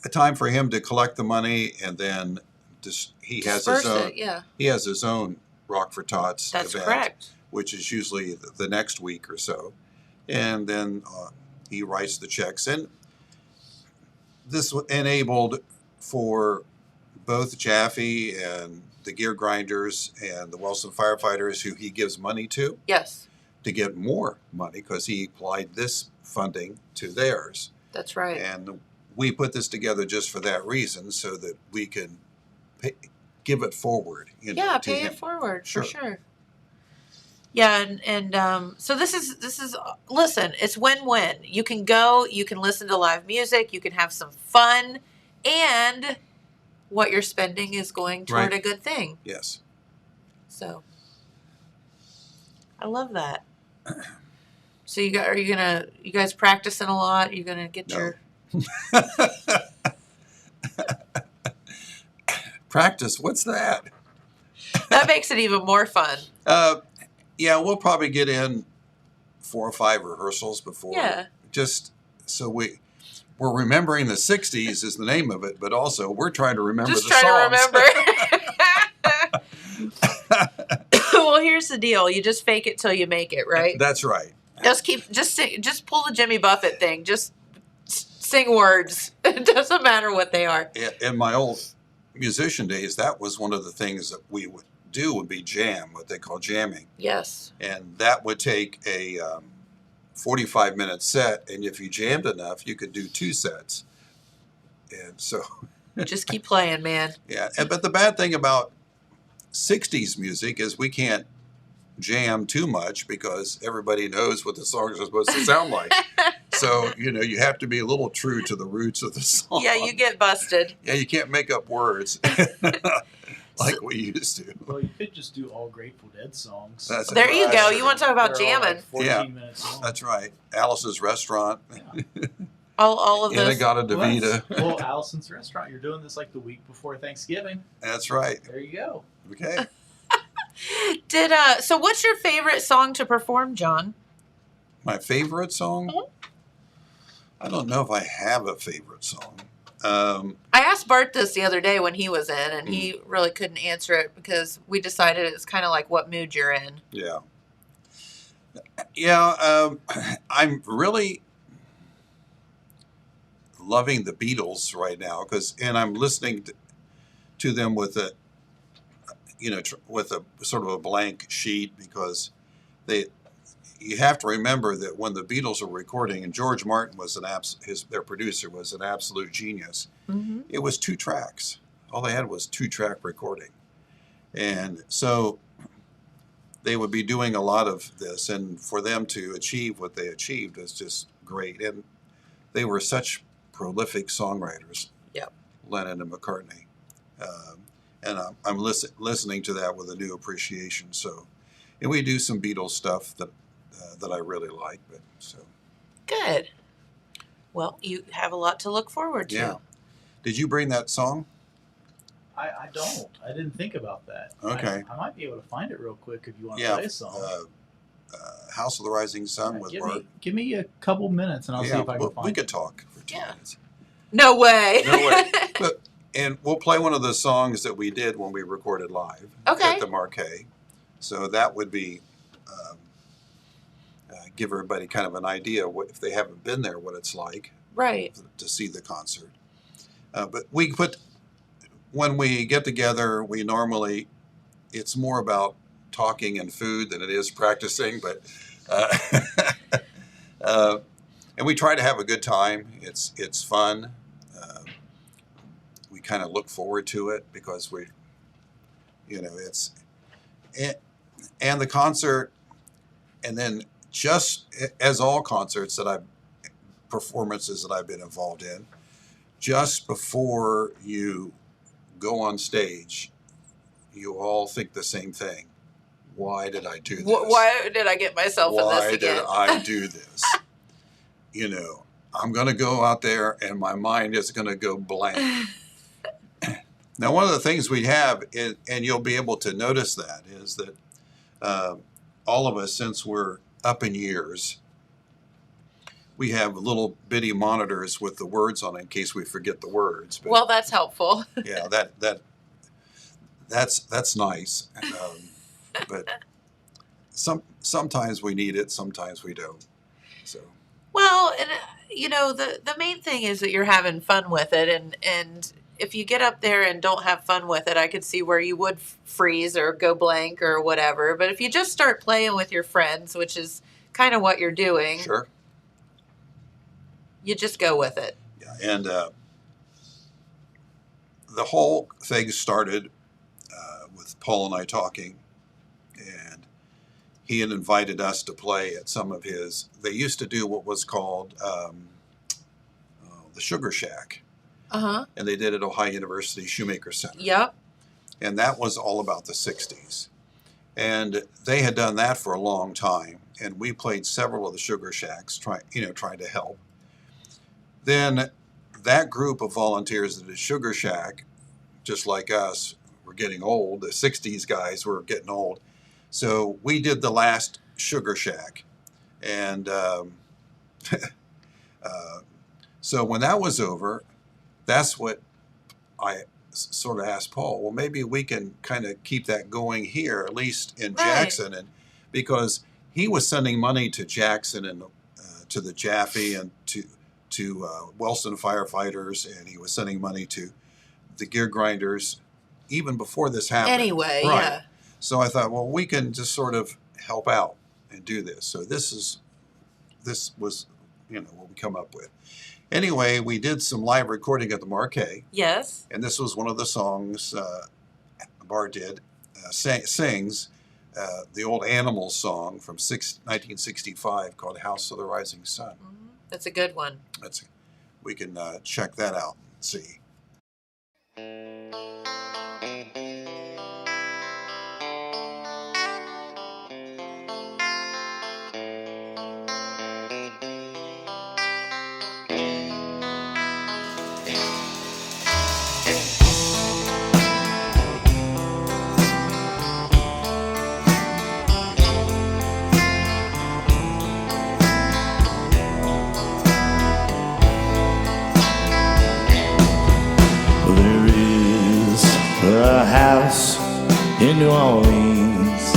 a time for him to collect the money, and then he has Disperse his own. it, yeah. He has his own Rock for Tots That's event, correct. which is usually the next week or so, and then he writes the checks, and this enabled for both Jaffe and the Gear Grinders and the Wellston firefighters who he gives money to Yes, get more money because he applied this funding to theirs. that's right. And we put this together just for that reason, so that we can give it forward. Yeah, to pay him. it forward Sure. for sure. Yeah, and so this is listen, it's win-win. You can go, you can listen to live music, you can have some fun, and what you're spending is going toward Right. a good thing. Yes. So I love that. So you guys practicing a lot? You gonna get No. your Practice? What's that? that makes it even more fun. Yeah, we'll probably get in 4 or 5 rehearsals before. Yeah. Just so we're remembering the 60s is the name of it, but also we're trying to remember Just the trying songs. to remember. Well, here's the deal. You just fake it till you make it, right? That's right. Just pull the Jimmy Buffett thing. Just sing words. It doesn't matter what they are. In my old musician days, that was one of the things that we would do, would be jam, what they call jamming. Yes. And that would take a 45-minute set, and if you jammed enough, you could do 2 sets. And so, Just keep playing, man. yeah. But the bad thing about 60s music is we can't jam too much because everybody knows what the songs are supposed to sound like. So, you have to be a little true to the roots of the song. Yeah, you get busted. Yeah, you can't make up words like we used to. Well, you could just do all Grateful Dead songs. That's There you right. go. You want to talk about They're all jamming? like 14 Yeah. minutes long. That's right. Alice's Restaurant. All of those. Inagata Davida. Well, Allison's Restaurant. You're doing this like the week before Thanksgiving. That's right. There you go. Okay. So what's your favorite song to perform, John? My favorite song? Mhm. I don't know if I have a favorite song. I asked Bart this the other day when he was in, and he really couldn't answer it because we decided it's kind of like what mood you're in. Yeah. Yeah, I'm really loving the Beatles right now and I'm listening to them with a, with a sort of a blank sheet because you have to remember that when the Beatles were recording, and George Martin was their producer was an absolute genius. Mm-hmm. It was 2 tracks. All they had was 2-track recording, and so they would be doing a lot of this, and for them to achieve what they achieved is just great. And they were such prolific songwriters. Yep. Lennon and McCartney. and I'm listening to that with a new appreciation. So, and we do some Beatles stuff that I really like. But so Good. Well, you have a lot to look forward to. yeah. Did you bring that song? I don't. I didn't think about that. Okay. I might be able to find it real quick if you want to Yeah. play a song. House of the Rising Sun with Bart. Give me a couple minutes and I'll see if I can find we it. could talk for 2 minutes. No way. No way. And we'll play one of the songs that we did when we recorded live Okay. at the Marquee. So that would be give everybody kind of an idea what, if they haven't been there, what it's like Right. to see the concert. But when we get together, we normally, it's more about talking and food than it is practicing, but and we try to have a good time. It's fun. We kind of look forward to it because it's and the concert, and then just as all concerts performances that I've been involved in, just before you go on stage, you all think the same thing. Why did I do this? Why did I get myself in this again? Why did I do this? I'm going to go out there and my mind is going to go blank. Now, one of the things we have, and you'll be able to notice that, is that all of us, since we're up in years, we have little bitty monitors with the words on it in case we forget the words. But, Well, that's helpful. yeah, that's nice. But sometimes we need it, sometimes we don't. So Well, and the main thing is that you're having fun with it, and if you get up there and don't have fun with it, I could see where you would freeze or go blank or whatever. But if you just start playing with your friends, which is kind of what you're doing, sure. You just go with it. Yeah, and the whole thing started with Paul and I talking, and he had invited us to play at some of his. They used to do what was called the Sugar Shack, and they did at Ohio University Shoemaker Center. Yep. And that was all about the 60s. And they had done that for a long time, and we played several of the Sugar Shacks, trying to help. Then that group of volunteers at the Sugar Shack, just like us, were getting old. The 60s guys were getting old. So we did the last Sugar Shack. And so when that was over, that's what I sort of asked Paul, well, maybe we can kind of keep that going here, at least in Jackson. And because he was sending money to Jackson and to the Jaffe and to Wellston firefighters, and he was sending money to the gear grinders even before this happened. Anyway, right. Yeah. So I thought, well, we can just sort of help out and do this. So this was what we come up with. Anyway, we did some live recording at the Marquee. Yes. And this was one of the songs Bart sings, the old Animals song from 1965 called House of the Rising Sun. Mm-hmm. That's a good one. We can check that out and see. A house in New Orleans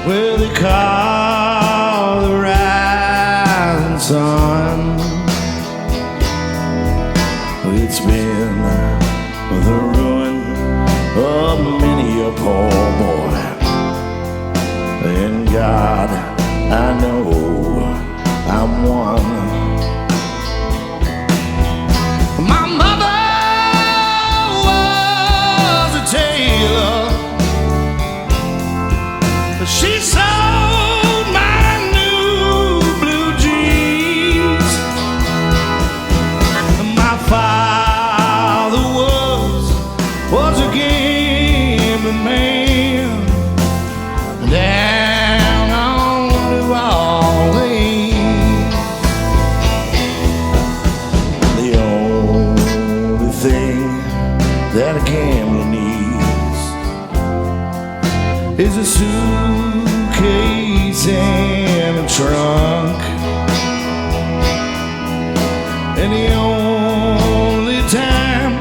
where they call the rising sun. It's been the ruin of many a poor boy, and God, I know I'm one. She sold my new blue jeans. My father was that a gambler needs is a suitcase and a trunk. And the only time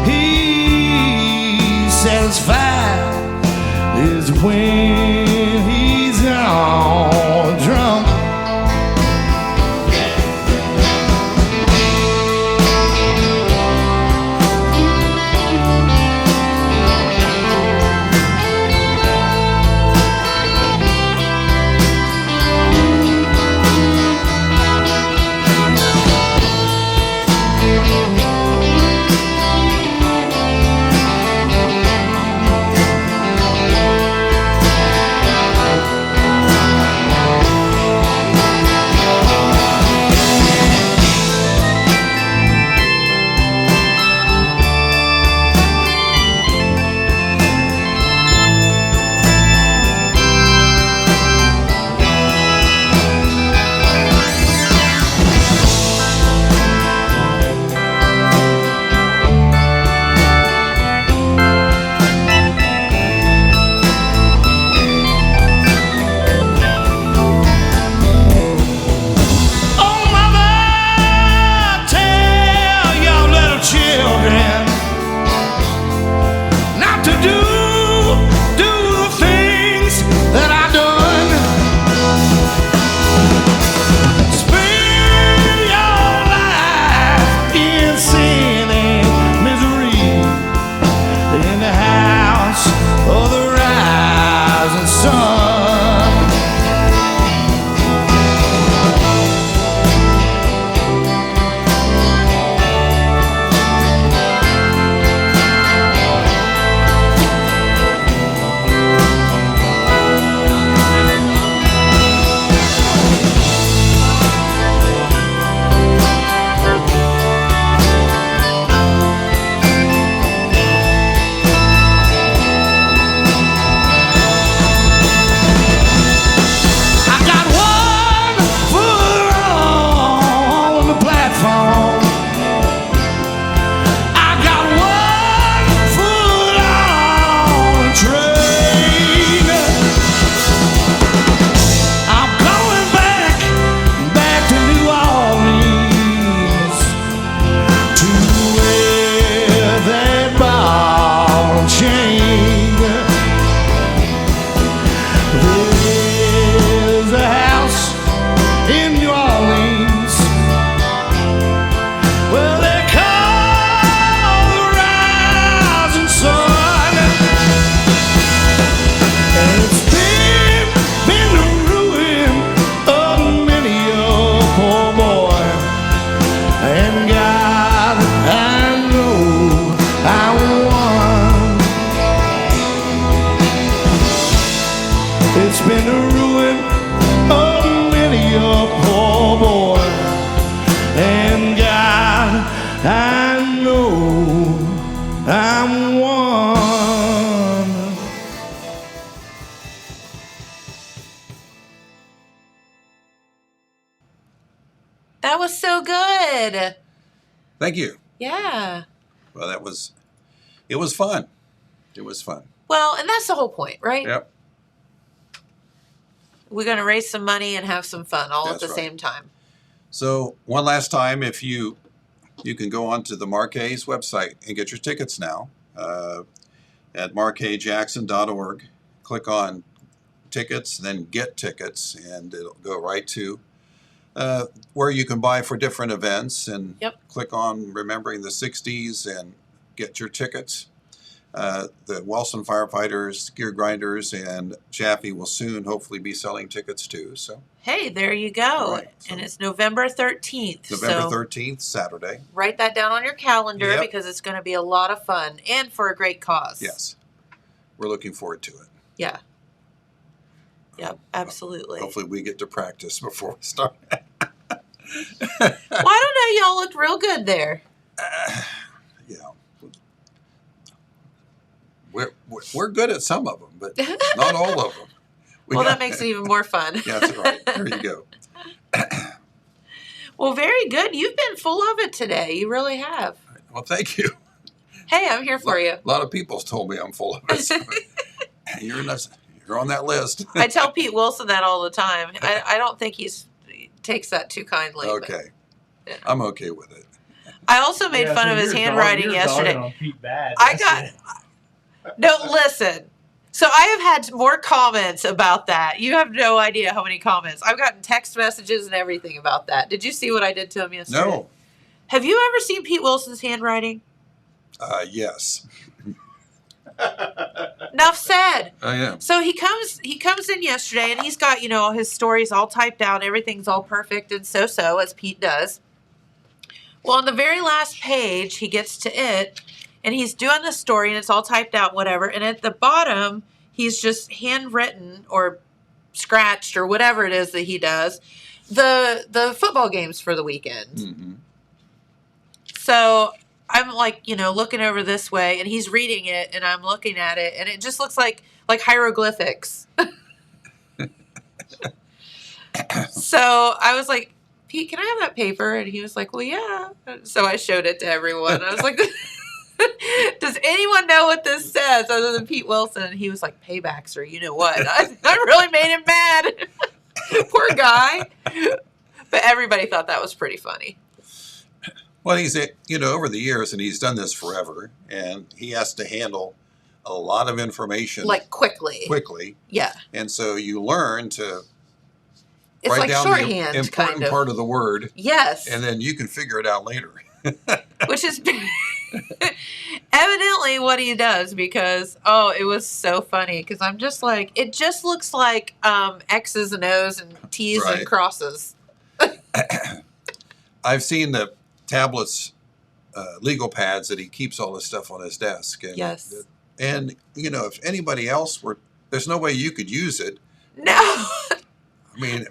he's satisfied is when he's all drunk. It's been the ruin of many a poor boy. And God, I know I'm one. That was so good. Thank you. Yeah. Well, it was fun. It was fun. Well, and that's the whole point, right? Yep. We're going to raise some money and have some fun all at That's the right. same time. So one last time, if you can go onto the Marquet's website and get your tickets now at marquetjackson.org. Click on tickets, then get tickets, and it'll go right to where you can buy for different events. And Yep. click on Remembering the 60s and get your tickets. The Wellston firefighters, gear grinders, and Chaffee will soon hopefully be selling tickets too. So Hey, there you go. Right, so- And it's November 13th. November so 13th, Saturday. write that down on your calendar Yep. because it's going to be a lot of fun and for a great cause. Yes, we're looking forward to it. Yeah. Yep, absolutely. Hopefully we get to practice before we start. Well, I don't know. Y'all looked real good there. Yeah, we're good at some of them, but not all of them. Well, that makes it even more fun. Yeah, that's right. There you go. Well, very good. You've been full of it today. You really have. Well, thank you. Hey, I'm here for you. A lot of people's told me I'm full of it. So you're on that list. I tell Pete Wilson that all the time. I don't think he takes that too kindly. Okay. But, yeah. I'm okay with it. I also made fun of his handwriting yesterday. On Pete bad. No, listen. So I have had more comments about that. You have no idea how many comments. I've gotten text messages and everything about that. Did you see what I did to him yesterday? No. Have you ever seen Pete Wilson's handwriting? Yes. Enough said. I am. So he comes in yesterday and he's got, all his stories all typed out. Everything's all perfect and so as Pete does. Well, on the very last page, he gets to it and he's doing the story and it's all typed out, whatever. And at the bottom, he's just handwritten or scratched or whatever it is that he does, the football games for the weekend. Mm-hmm. So I'm like, looking over this way and he's reading it and I'm looking at it and it just looks like hieroglyphics. So I was like, Pete, can I have that paper? And he was like, well, yeah. So I showed it to everyone. I was like, does anyone know what this says other than Pete Wilson? And he was like, paybacks or you know what? I really made him mad. Poor guy. But everybody thought that was pretty funny. Well, he's, over the years, and he's done this forever, and he has to handle a lot of information. Like quickly. Yeah. And so you learn to it's write like down shorthand, the important part of the word. Yes. And then you can figure it out later. Which is evidently what he does because, it was so funny because I'm just like, it just looks like X's and O's and T's and crosses. I've seen the tablets, legal pads that he keeps all this stuff on his desk. And, yes. And, if anybody else there's no way you could use it. No. I mean,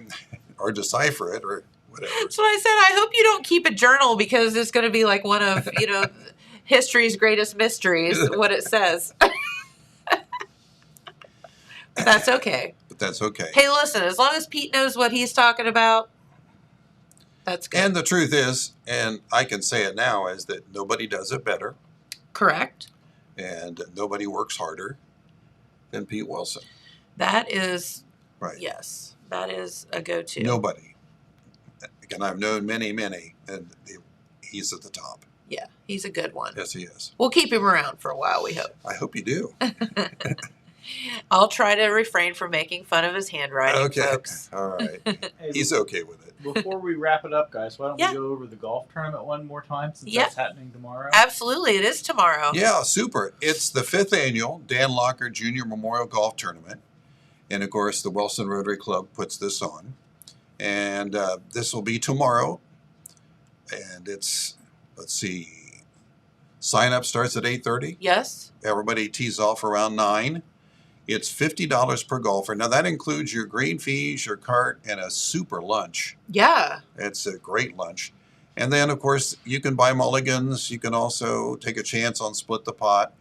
or decipher it or whatever. That's what I said. I hope you don't keep a journal because it's going to be like one of, history's greatest mysteries, what it says. That's okay. But that's okay. Hey, listen, as long as Pete knows what he's talking about, that's good. And the truth is, and I can say it now, is that nobody does it better. Correct. And nobody works harder than Pete Wilson. That is, right. Yes, that is a go-to. Nobody. And I've known many, and he's at the top. Yeah, he's a good one. Yes, he is. We'll keep him around for a while, we hope. I hope you do. I'll try to refrain from making fun of his handwriting, folks. All right. He's okay with it. Before we wrap it up, guys, why don't we go over the golf tournament one more time since that's happening tomorrow? Absolutely. It is tomorrow. Yeah, super. It's the 5th Annual Dan Lockard Jr. Memorial Golf Tournament. And, of course, the Wellston Rotary Club puts this on. And this will be tomorrow. And it's, let's see, sign up starts at 8:30. Yes. Everybody tees off around 9. It's $50 per golfer. Now, that includes your green fees, your cart, and a super lunch. Yeah. It's a great lunch. And then, of course, you can buy mulligans. You can also take a chance on split the pot.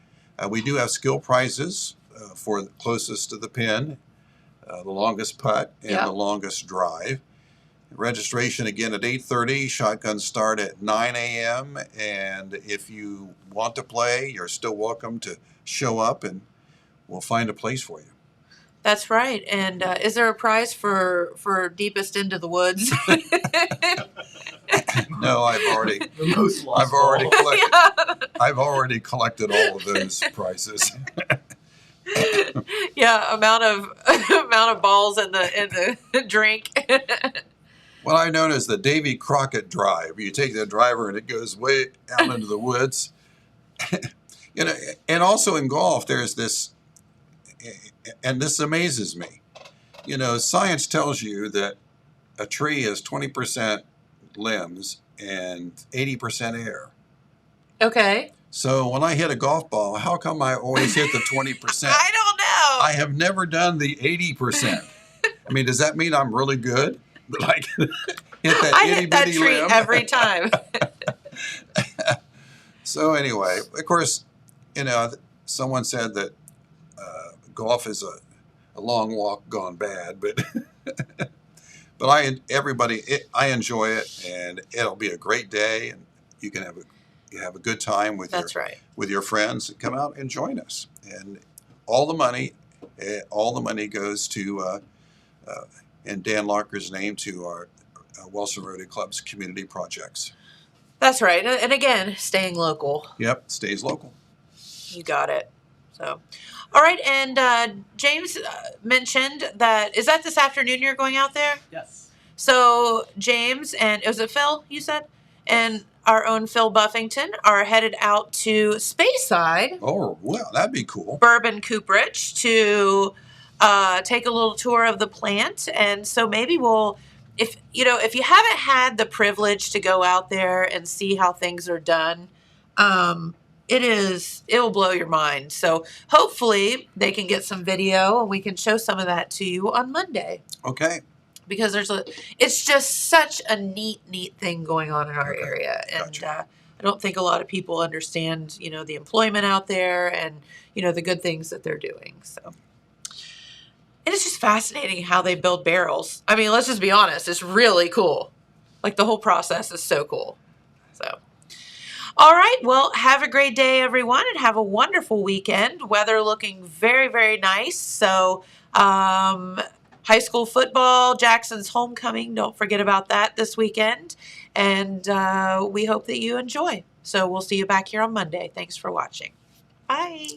We do have skill prizes for the closest to the pin, the longest putt, and the longest drive. Registration, again, at 8:30. Shotguns start at 9 a.m. And if you want to play, you're still welcome to show up, and we'll find a place for you. That's right. And is there a prize for deepest into the woods? No, I've already collected all of those prizes. Yeah, amount of balls in the drink. What I know is the Davy Crockett drive. You take that driver and it goes way out into the woods. And also in golf, there's this, and this amazes me. Science tells you that a tree is 20% limbs and 80% air. Okay. So when I hit a golf ball, how come I always hit the 20%? I don't know. I have never done the 80%. I mean, does that mean I'm really good? Like, hit that I hit that tree limb? every time. So anyway, of course, someone said that golf is a long walk gone bad, but I enjoy it, and it'll be a great day, and you can have you have a good time with That's your right. with your friends. Come out and join us. And all the money goes to in Dan Lockard's name to our Wellston Rotary Club's community projects. That's right. And again, staying local. Yep, stays local. You got it. So, all right. And James mentioned that, is that this afternoon you're going out there? Yes. So James and, was it Phil, you said? And our own Phil Buffington are headed out to Speyside, Oh, well, that'd be cool. Bourbon Cooperage, to take a little tour of the plant. And so maybe we'll, if you haven't had the privilege to go out there and see how things are done, it will blow your mind. So hopefully they can get some video and we can show some of that to you on Monday. Okay. Because it's just such a neat thing going on in our Okay. area. And Gotcha. I don't think a lot of people understand, the employment out there and, the good things that they're doing. So, and it's just fascinating how they build barrels. I mean, let's just be honest. It's really cool. Like, the whole process is so cool. So, all right. Well, have a great day, everyone, and have a wonderful weekend. Weather looking very, very nice. So, high school football, Jackson's homecoming. Don't forget about that this weekend. And we hope that you enjoy. So we'll see you back here on Monday. Thanks for watching. Bye.